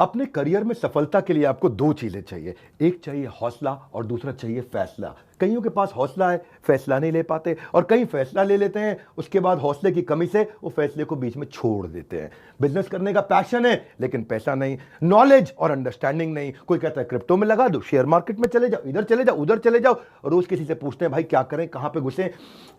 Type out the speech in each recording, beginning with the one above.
अपने करियर में सफलता के लिए आपको दो चीजें चाहिए। एक चाहिए हौसला और दूसरा चाहिए फैसला। कईयों के पास हौसला है, फैसला नहीं ले पाते, और कई फैसला ले लेते हैं, उसके बाद हौसले की कमी से वो फैसले को बीच में छोड़ देते हैं। बिजनेस करने का पैशन है लेकिन पैसा नहीं, नॉलेज और अंडरस्टैंडिंग नहीं। कोई कहता है क्रिप्टो में लगा दो, शेयर मार्केट में चले जाओ, इधर चले जाओ, उधर चले जाओ, रोज किसी से पूछते हैं भाई क्या करें, कहां पे घुसे।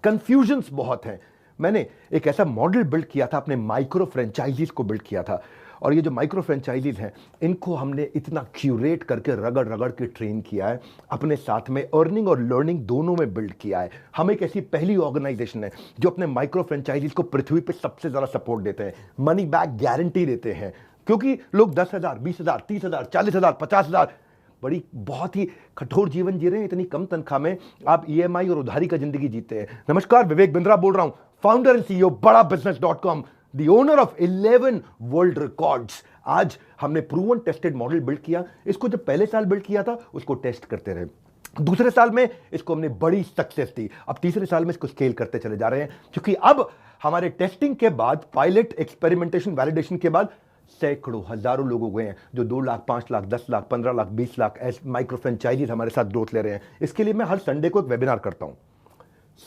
कंफ्यूजन्स बहुत हैं। मैंने एक ऐसा मॉडल बिल्ड किया था, अपने माइक्रो फ्रेंचाइजीज को बिल्ड किया था, और ये जो माइक्रो फ्रेंचाइजीज हैं इनको हमने इतना क्यूरेट करके रगड़ रगड़ के ट्रेन किया है, अपने साथ में अर्निंग और लर्निंग दोनों में बिल्ड किया है। हम एक ऐसी पहली ऑर्गेनाइजेशन है जो अपने माइक्रो फ्रेंचाइजीज को पृथ्वी पे सबसे ज्यादा सपोर्ट देते हैं, मनी बैक गारंटी देते हैं। क्योंकि लोग 10,000, 20,000, 30,000, 40,000, 50,000 बड़ी बहुत ही कठोर जीवन जी रहे हैं, इतनी कम तनख्वाह में आप ईएमआई और उधारी का जिंदगी जीते हैं। नमस्कार, विवेक बिंद्रा बोल रहा हूं, फाउंडर एंड सीईओ बड़ा business, the owner of 11 world records. आज हमने प्रूवन टेस्टेड मॉडल बिल्ड किया। इसको जब पहले साल बिल्ड किया था उसको टेस्ट करते रहे, दूसरे साल में इसको हमने बड़ी सक्सेस दी, अब तीसरे साल में इसको स्केल करते चले जा रहे हैं। क्योंकि अब हमारे टेस्टिंग के बाद, पायलट, एक्सपेरिमेंटेशन, वैलिडेशन के बाद सैकड़ों, हजारों लोग हो गए हैं जो 2 लाख, 5 लाख, 10 लाख, 15 लाख, 20 लाख ऐसे माइक्रो फ्रेंचाइजीज हमारे साथ ग्रोथ ले रहे हैं। इसके लिए मैं हर संडे को एक वेबिनार करता हूं।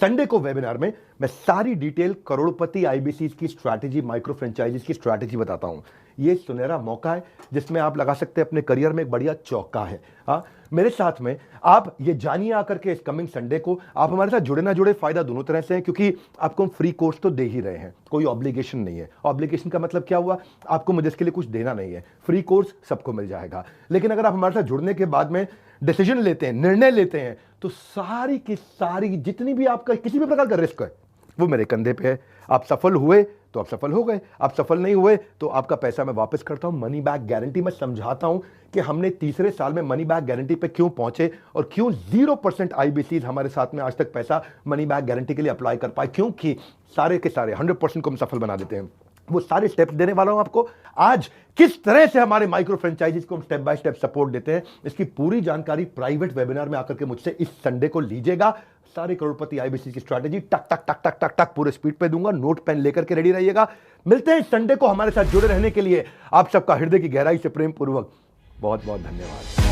संडे को वेबिनार में मैं सारी डिटेल करोड़पति आईबीसी की स्ट्रैटेजी, माइक्रो फ्रेंचाइजीज की स्ट्रैटेजी बताता हूं। ये सुनहरा मौका है जिसमें आप लगा सकते हैं अपने करियर में एक बढ़िया चौका है। मेरे साथ में आप ये जानिए आकर के इस कमिंग संडे को। आप हमारे साथ जुड़े ना जुड़े, फायदा दोनों तरह से है, क्योंकि आपको हम फ्री कोर्स तो दे ही रहे हैं, कोई ऑब्लिगेशन नहीं है। ऑब्लिगेशन का मतलब क्या हुआ, आपको मुझे इसके लिए कुछ देना नहीं है, फ्री कोर्स सबको मिल जाएगा। लेकिन अगर आप हमारे साथ जुड़ने के बाद में डिसीजन लेते हैं, निर्णय लेते हैं, तो सारी की सारी जितनी भी आपका किसी भी प्रकार का रिस्क है वो मेरे कंधे पे है। आप सफल हुए तो आप सफल हो गए, आप सफल नहीं हुए तो आपका पैसा मैं वापस करता हूं। मनी बैक गारंटी मैं समझाता हूं कि हमने तीसरे साल में मनी बैक गारंटी पे क्यों पहुंचे और क्यों 0% आईबीसीज हमारे साथ में आज तक पैसा मनी बैक गारंटी के लिए अप्लाई कर पाए, क्योंकि सारे के सारे 100% को हम सफल बना देते हैं। वो सारे स्टेप्स देने वाला हूं आपको आज। किस तरह से हमारे माइक्रो फ्रेंचाइजीज को हम स्टेप बाय स्टेप सपोर्ट देते हैं, इसकी पूरी जानकारी प्राइवेट वेबिनार में आकर के मुझसे इस संडे को लीजिएगा। सारे करोड़पति आईबीसी की स्ट्रैटेजी टक टक टक टक टक टक पूरे स्पीड पे दूंगा, नोट पेन लेकर के रेडी रहिएगा। मिलते हैं संडे को। हमारे साथ जुड़े रहने के लिए आप सबका हृदय की गहराई से प्रेम पूर्वक बहुत बहुत धन्यवाद।